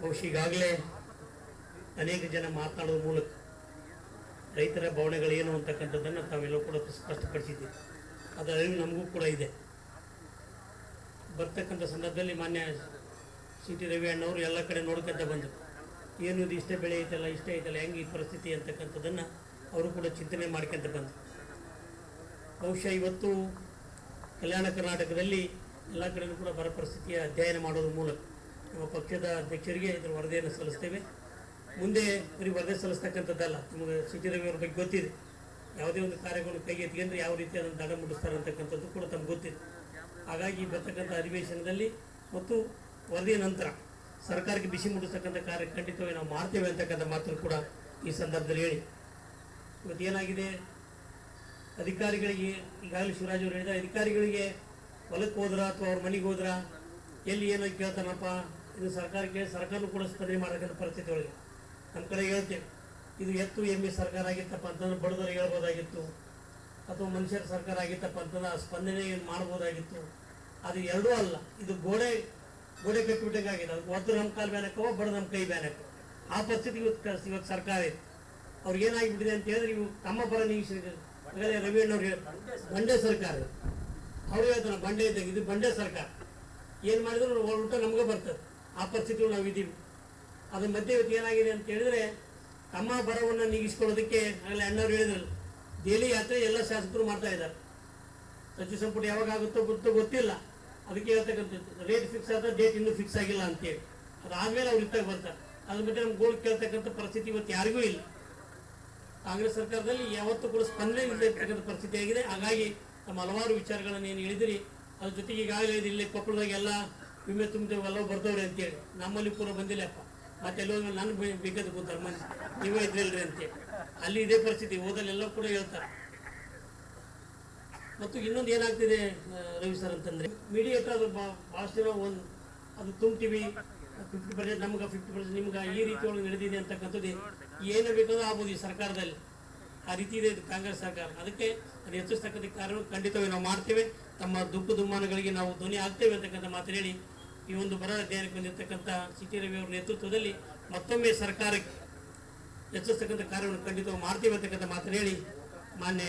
ಬಹುಶಃ ಈಗಾಗಲೇ ಅನೇಕ ಜನ ಮಾತನಾಡೋದ್ರ ಮೂಲಕ ರೈತರ ಭಾವನೆಗಳೇನು ಅಂತಕ್ಕಂಥದ್ದನ್ನು ತಾವೆಲ್ಲರೂ ಕೂಡ ಸ್ಪಷ್ಟಪಡಿಸಿದ್ದೀವಿ. ಅದರ ಅರಿವು ನಮಗೂ ಕೂಡ ಇದೆ. ಬರ್ತಕ್ಕಂಥ ಸಂದರ್ಭದಲ್ಲಿ ಮಾನ್ಯ ಸಿ ಟಿ ರವಿ ಅಣ್ಣವರು ಎಲ್ಲ ಕಡೆ ನೋಡ್ಕೊಂತ ಬಂದರು. ಏನು ಇದು ಇಷ್ಟೇ ಬೆಳೆ ಐತಲ್ಲ, ಇಷ್ಟೇ ಐತಲ್ಲ, ಹೆಂಗೆ ಈ ಪರಿಸ್ಥಿತಿ ಅಂತಕ್ಕಂಥದ್ದನ್ನು ಅವರು ಕೂಡ ಚಿಂತನೆ ಮಾಡ್ಕೊಂತ ಬಂದರು. ಬಹುಶಃ ಇವತ್ತು ಕಲ್ಯಾಣ ಕರ್ನಾಟಕದಲ್ಲಿ ಎಲ್ಲ ಕಡೆಯೂ ಕೂಡ ಬರ ಪರಿಸ್ಥಿತಿಯ ಅಧ್ಯಯನ ಮಾಡೋದ್ರ ಮೂಲಕ ನಮ್ಮ ಪಕ್ಷದ ಅಧ್ಯಕ್ಷರಿಗೆ ಇದರ ವರದಿಯನ್ನು ಸಲ್ಲಿಸ್ತೇವೆ. ಮುಂದೆ ಬರೀ ವರದಿ ಸಲ್ಲಿಸ್ತಕ್ಕಂಥದ್ದಲ್ಲ, ನಿಮಗೆ ಸಿ ಟಿ ರವಿ ಅವ್ರ ಬಗ್ಗೆ ಗೊತ್ತಿದೆ. ಯಾವುದೇ ಒಂದು ಕಾರ್ಯಗಳನ್ನು ಕೈಗೆತ್ತಿಕೊಂಡ್ರೆ ಯಾವ ರೀತಿ ಅದನ್ನು ದಂಡ ಮುಟ್ಟಿಸ್ತಾರೆ ಅಂತಕ್ಕಂಥದ್ದು ಕೂಡ ತಮ್ಗೆ ಗೊತ್ತಿದೆ. ಹಾಗಾಗಿ ಬರ್ತಕ್ಕಂಥ ಅಧಿವೇಶನದಲ್ಲಿ ಮತ್ತು ವರದಿಯ ನಂತರ ಸರ್ಕಾರಕ್ಕೆ ಬಿಸಿ ಮುಟ್ಟಿಸ್ತಕ್ಕಂಥ ಕಾರ್ಯ ಖಂಡಿತವಾಗಿ ನಾವು ಮಾಡ್ತೇವೆ ಅಂತಕ್ಕಂಥ ಮಾತನ್ನು ಕೂಡ ಈ ಸಂದರ್ಭದಲ್ಲಿ ಹೇಳಿ, ಇವತ್ತೇನಾಗಿದೆ ಅಧಿಕಾರಿಗಳಿಗೆ ಈಗಾಗಲೇ ಶಿವರಾಜ್ ಅವರು ಹೇಳಿದ, ಅಧಿಕಾರಿಗಳಿಗೆ ಹೊಲಕ್ಕೆ ಹೋದ್ರ ಅಥವಾ ಅವ್ರ ಮನೆಗೆ ಹೋದ್ರ ಎಲ್ಲಿ ಏನೋ ಕೇಳ್ತಾನಪ್ಪ, ಇದು ಸರ್ಕಾರಕ್ಕೆ ಸರ್ಕಾರನೂ ಕೂಡ ಸ್ಪಂದನೆ ಮಾಡತಕ್ಕಂಥ ಪರಿಸ್ಥಿತಿ ಒಳಗೆ ನಮ್ಮ ಕಡೆ ಹೇಳ್ತೇವೆ. ಇದು ಎತ್ತು ಎಮ್ಮೆ ಸರ್ಕಾರ ಆಗಿತ್ತಪ್ಪ ಅಂತಂದ್ರೆ ಬಡವರು ಹೇಳ್ಬೋದಾಗಿತ್ತು, ಅಥವಾ ಮನುಷ್ಯರ ಸರ್ಕಾರ ಆಗಿತ್ತಪ್ಪ ಅಂತಂದ್ರೆ ಆ ಸ್ಪಂದನೆ ಮಾಡ್ಬೋದಾಗಿತ್ತು. ಅದು ಎರಡೂ ಅಲ್ಲ, ಇದು ಗೋಡೆ ಕಟ್ಟಿಬಿಟ್ಟಂಗಾಗಿದೆ. ಅದು ಒದ್ದು ನಮ್ಮ ಕಾಲು ಬ್ಯಾನಕ್ಕೋ ಬಡ ನಮ್ಮ ಕೈ ಬ್ಯಾನಕ್ಕೋ ಆ ಪರಿಸ್ಥಿತಿ ಇವತ್ತು ಸರ್ಕಾರ ಇದೆ. ಅವ್ರಿಗೆ ಏನಾಗಿಬಿಟ್ಟಿದೆ ಅಂತ ಹೇಳಿದ್ರೆ, ಇವು ತಮ್ಮ ಪರ ನಿರೀಕ್ಷಿಸಿದ್ದಾರೆ. ರವಿ ಅಣ್ಣವ್ರು ಹೇಳ್ತಾರೆ ಬಂಡೆ ಸರ್ಕಾರ, ಅವ್ರು ಹೇಳ್ತಾನೆ ಬಂಡೆ ಇದ್ದಾಗ ಇದು ಬಂಡೆ ಸರ್ಕಾರ, ಏನು ಮಾಡಿದ್ರು ಊಟ ನಮ್ಗೆ ಬರ್ತದೆ. ಆ ಪರಿಸ್ಥಿತಿಗಳು ನಾವು ಇದ್ದೀವಿ. ಅದ್ರ ಮಧ್ಯೆ ಇವತ್ತು ಏನಾಗಿದೆ ಅಂತ ಹೇಳಿದ್ರೆ, ತಮ್ಮ ಬರವನ್ನು ನೀಗಿಸ್ಕೊಳ್ಳೋದಕ್ಕೆ ಆಗಲೇ ಅಣ್ಣವ್ರು ಹೇಳಿದ್ರಲ್ಲ, ದೆಹಲಿ ಯಾತ್ರೆ ಎಲ್ಲ ಶಾಸಕರು ಮಾಡ್ತಾ ಇದ್ದಾರೆ. ಸಚಿವ ಸಂಪುಟ ಯಾವಾಗ ಆಗುತ್ತೋ ಗೊತ್ತಿಲ್ಲ. ಅದಕ್ಕೆ ಹೇಳ್ತಕ್ಕಂಥದ್ದು ರೇಟ್ ಫಿಕ್ಸ್ ಆದ, ಡೇಟ್ ಇನ್ನೂ ಫಿಕ್ಸ್ ಆಗಿಲ್ಲ ಅಂತೇಳಿ. ಅದಾದ್ಮೇಲೆ ಅವ್ರು ಇತ್ತಾಗ ಬರ್ತಾರೆ. ಅದ್ರ ಮಧ್ಯೆ ನಮ್ಗೆ ಗೋಲ್ ಕೇಳ್ತಕ್ಕಂಥ ಪರಿಸ್ಥಿತಿ ಇವತ್ತು ಯಾರಿಗೂ ಇಲ್ಲ. ಕಾಂಗ್ರೆಸ್ ಸರ್ಕಾರದಲ್ಲಿ ಯಾವತ್ತೂ ಕೂಡ ಸ್ಪಂದನೆ ಇರ್ತಕ್ಕಂಥ ಪರಿಸ್ಥಿತಿ ಆಗಿದೆ. ಹಾಗಾಗಿ ನಮ್ಮ ಹಲವಾರು ವಿಚಾರಗಳನ್ನು ಏನು ಹೇಳಿದಿರಿ, ಅದ್ರ ಜೊತೆಗೆ ಈಗಾಗಲೇ ಇಲ್ಲಿ ಕೊಪ್ಪಳದಾಗ ಎಲ್ಲ ವಿಮೆ ತುಂಬಿದೆವು ಎಲ್ಲವೂ ಬರ್ತವ್ರೆ ಅಂತೇಳಿ, ನಮ್ಮಲ್ಲಿ ಪೂರ ಬಂದಿಲ್ಲಪ್ಪ, ಮತ್ತೆ ಎಲ್ಲೋ ನಾನು ಬೇಕಾದ ಕೂತಾರೆ ಮನೆ ನೀವೇ ಇದ್ರಿಲ್ರಿ ಅಂತೇಳಿ. ಅಲ್ಲಿ ಇದೇ ಪರಿಸ್ಥಿತಿ ಓದಲ್ಲೆಲ್ಲ ಕೂಡ ಹೇಳ್ತಾರೆ. ಮತ್ತು ಇನ್ನೊಂದು ಏನಾಗ್ತಿದೆ ರವಿ ಸರ್ ಅಂತಂದರೆ, ಮೀಡಿಯೇಟರ್ ಅದು ಭಾಳಷ್ಟು ಜನ ಅದು ತುಂಬ್ತೀವಿ 50% ನಮ್ಗೆ 50% ನಿಮ್ಗೆ ಈ ರೀತಿ ಒಳಗೆ ನಡೆದಿದೆ ಅಂತಕ್ಕಂಥದ್ದು ಏನು ಬೇಕಾದ್ರೂ ಆಗ್ಬೋದು ಈ ಸರ್ಕಾರದಲ್ಲಿ. ಆ ರೀತಿ ಇದೆ ಕಾಂಗ್ರೆಸ್ ಸರ್ಕಾರ. ಅದಕ್ಕೆ ಅದು ಹೆಚ್ಚಿಸ್ತಕ್ಕಂಥ ಕಾರ್ಯ ಖಂಡಿತವಾಗಿ ನಾವು ಮಾಡ್ತೇವೆ. ತಮ್ಮ ದುಃಖ ದುಮ್ಮಾನಗಳಿಗೆ ನಾವು ಧ್ವನಿ ಆಗ್ತೇವೆ ಅಂತಕ್ಕಂಥ ಮಾತು ಹೇಳಿ, ಈ ಒಂದು ಬರ ಅಧ್ಯಯನಕ್ಕೆ ಬಂದಿರತಕ್ಕಂಥ ಸಿ ಟಿ ರವಿ ಅವರ ನೇತೃತ್ವದಲ್ಲಿ ಮತ್ತೊಮ್ಮೆ ಸರ್ಕಾರಕ್ಕೆ ಹೆಚ್ಚಿಸ್ತಕ್ಕಂಥ ಕಾರ್ಯವನ್ನು ಖಂಡಿತವಾಗಿ ಮಾಡ್ತೇವೆ ಅಂತಕ್ಕಂಥ ಮಾತನ್ನು ಹೇಳಿ, ಮಾನ್ಯ